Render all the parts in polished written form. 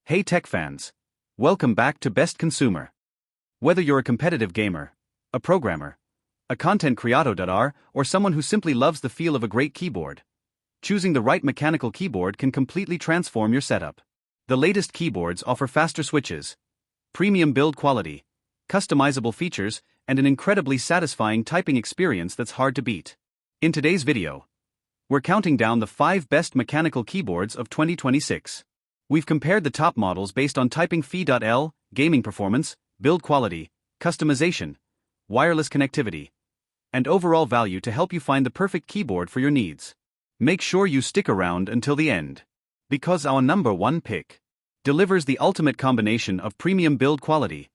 Hey tech fans! Welcome back to Best Consumer. Whether you're a competitive gamer, a programmer, a content creator, or someone who simply loves the feel of a great keyboard, choosing the right mechanical keyboard can completely transform your setup. The latest keyboards offer faster switches, premium build quality, customizable features, and an incredibly satisfying typing experience that's hard to beat. In today's video, we're counting down the 5 best mechanical keyboards of 2026. We've compared the top models based on typing fee.l, gaming performance, build quality, customization, wireless connectivity, and overall value to help you find the perfect keyboard for your needs. Make sure you stick around until the end, because our number 1 pick delivers the ultimate combination of premium build quality,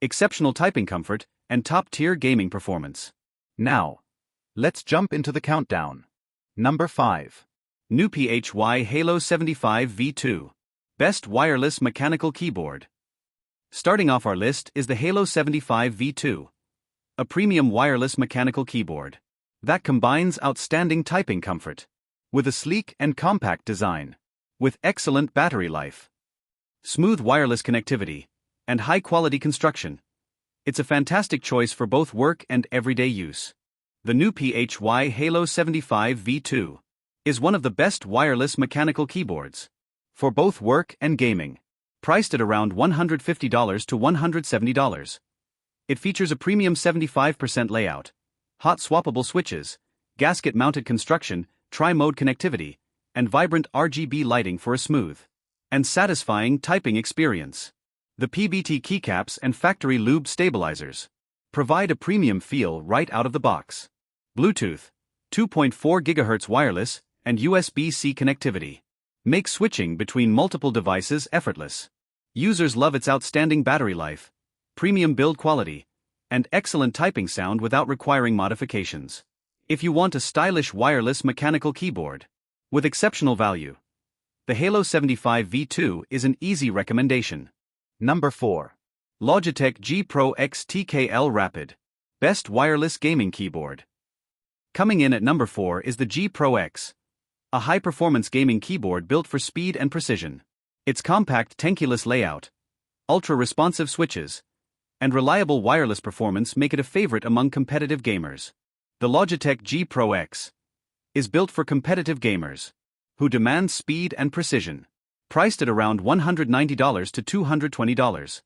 exceptional typing comfort, and top-tier gaming performance. Now, let's jump into the countdown. Number 5. NuPhy Halo75 V2. Best Wireless Mechanical Keyboard. Starting off our list is the Halo75 V2, a premium wireless mechanical keyboard that combines outstanding typing comfort with a sleek and compact design, with excellent battery life, smooth wireless connectivity, and high-quality construction. It's a fantastic choice for both work and everyday use. The NuPhy Halo75 V2 is one of the best wireless mechanical keyboards for both work and gaming. Priced at around $150 to $170. It features a premium 75% layout, hot swappable switches, gasket-mounted construction, tri-mode connectivity, and vibrant RGB lighting for a smooth and satisfying typing experience. The PBT keycaps and factory lube stabilizers provide a premium feel right out of the box. Bluetooth, 2.4 GHz wireless, and USB-C connectivity make switching between multiple devices effortless. Users love its outstanding battery life, premium build quality, and excellent typing sound without requiring modifications. If you want a stylish wireless mechanical keyboard with exceptional value, the Halo75 V2 is an easy recommendation. Number 4. Logitech G Pro X TKL Rapid. Best Wireless Gaming Keyboard. Coming in at number 4 is the G Pro X, a high-performance gaming keyboard built for speed and precision. Its compact tankless layout, ultra-responsive switches, and reliable wireless performance make it a favorite among competitive gamers. The Logitech G Pro X is built for competitive gamers who demand speed and precision. Priced at around $190 to $220.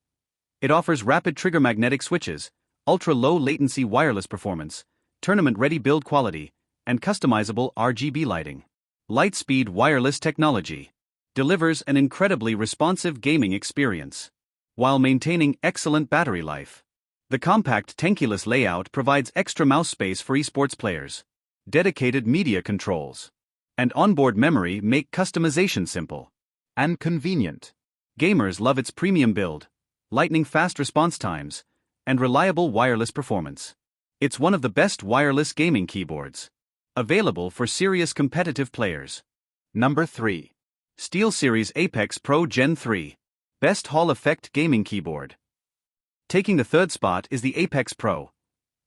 It offers rapid trigger magnetic switches, ultra-low latency wireless performance, tournament-ready build quality, and customizable RGB lighting. Lightspeed wireless technology delivers an incredibly responsive gaming experience while maintaining excellent battery life. The compact tankless layout provides extra mouse space for esports players. Dedicated media controls and onboard memory make customization simple and convenient. Gamers love its premium build, lightning-fast response times, and reliable wireless performance. It's one of the best wireless gaming keyboards available for serious competitive players. Number 3. SteelSeries Apex Pro Gen 3. Best Hall Effect Gaming Keyboard. Taking the third spot is the Apex Pro,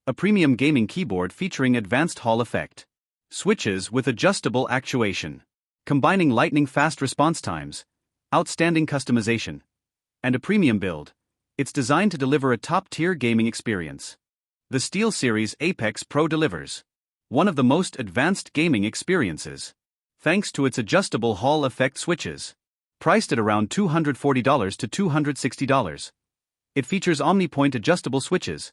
a premium gaming keyboard featuring advanced Hall effect switches with adjustable actuation, combining lightning-fast response times, outstanding customization, and a premium build. It's designed to deliver a top-tier gaming experience. The SteelSeries Apex Pro delivers one of the most advanced gaming experiences, thanks to its adjustable Hall effect switches. Priced at around $240 to $260. It features OmniPoint adjustable switches,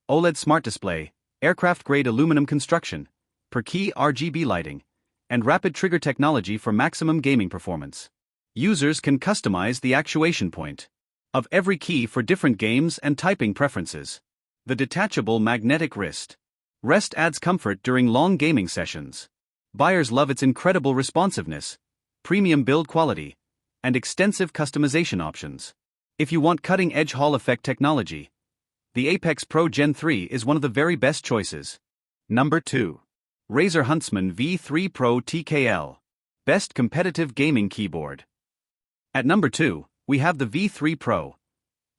OLED smart display, aircraft-grade aluminum construction, per-key RGB lighting, and rapid trigger technology for maximum gaming performance. Users can customize the actuation point of every key for different games and typing preferences. The detachable magnetic wrist rest adds comfort during long gaming sessions. Buyers love its incredible responsiveness, premium build quality, and extensive customization options. If you want cutting-edge Hall effect technology, the Apex Pro Gen 3 is one of the very best choices. Number 2. Razer Huntsman V3 Pro TKL. Best Competitive Gaming Keyboard. At number 2, we have the V3 Pro,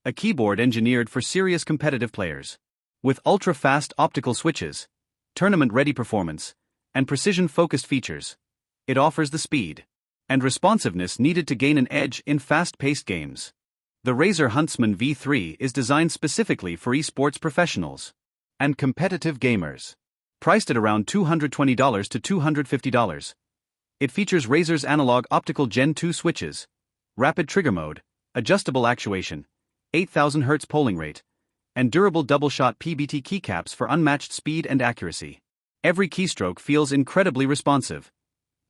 a keyboard engineered for serious competitive players. With ultra-fast optical switches, tournament-ready performance, and precision-focused features, it offers the speed and responsiveness needed to gain an edge in fast-paced games. The Razer Huntsman V3 is designed specifically for esports professionals and competitive gamers. Priced at around $220 to $250. It features Razer's analog optical Gen 2 switches, rapid trigger mode, adjustable actuation, 8000 Hz polling rate, and durable double-shot PBT keycaps for unmatched speed and accuracy. Every keystroke feels incredibly responsive,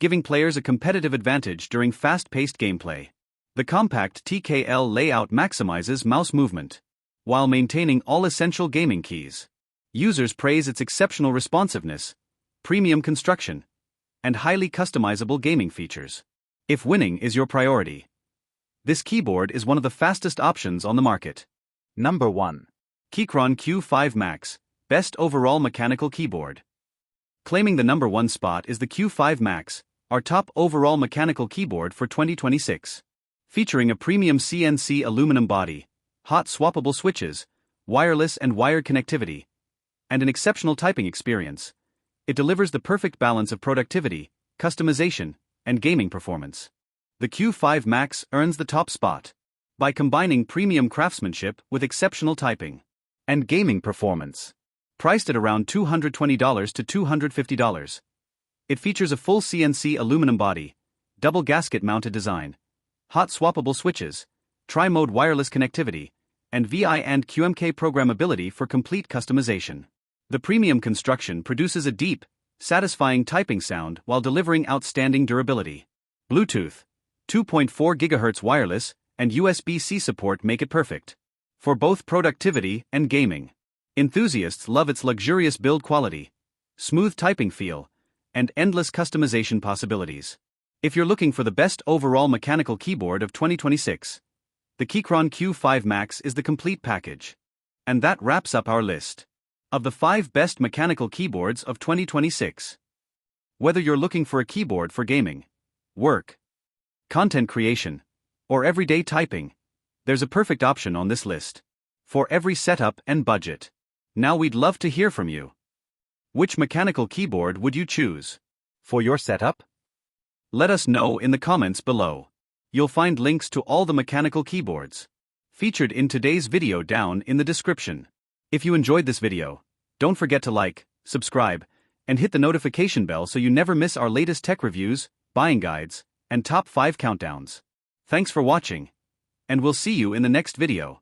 giving players a competitive advantage during fast-paced gameplay. The compact TKL layout maximizes mouse movement, while maintaining all essential gaming keys. Users praise its exceptional responsiveness, premium construction, and highly customizable gaming features. If winning is your priority, this keyboard is one of the fastest options on the market. Number 1. Keychron Q5 Max, Best Overall Mechanical Keyboard. Claiming the number 1 spot is the Q5 Max, our top overall mechanical keyboard for 2026. Featuring a premium CNC aluminum body, hot swappable switches, wireless and wired connectivity, and an exceptional typing experience, it delivers the perfect balance of productivity, customization, and gaming performance. The Q5 Max earns the top spot by combining premium craftsmanship with exceptional typing and gaming performance. Priced at around $220 to $250. It features a full CNC aluminum body, double gasket mounted design, hot swappable switches, tri-mode wireless connectivity, and VI and QMK programmability for complete customization. The premium construction produces a deep, satisfying typing sound while delivering outstanding durability. Bluetooth, 2.4 GHz wireless, and USB-C support make it perfect for both productivity and gaming. Enthusiasts love its luxurious build quality, smooth typing feel, and endless customization possibilities. If you're looking for the best overall mechanical keyboard of 2026, the Keychron Q5 Max is the complete package. And that wraps up our list of the 5 best mechanical keyboards of 2026. Whether you're looking for a keyboard for gaming, work, content creation, or everyday typing, there's a perfect option on this list for every setup and budget. Now we'd love to hear from you. Which mechanical keyboard would you choose for your setup? Let us know in the comments below. You'll find links to all the mechanical keyboards featured in today's video down in the description. If you enjoyed this video, don't forget to like, subscribe, and hit the notification bell so you never miss our latest tech reviews, buying guides, and top 5 countdowns. Thanks for watching, and we'll see you in the next video.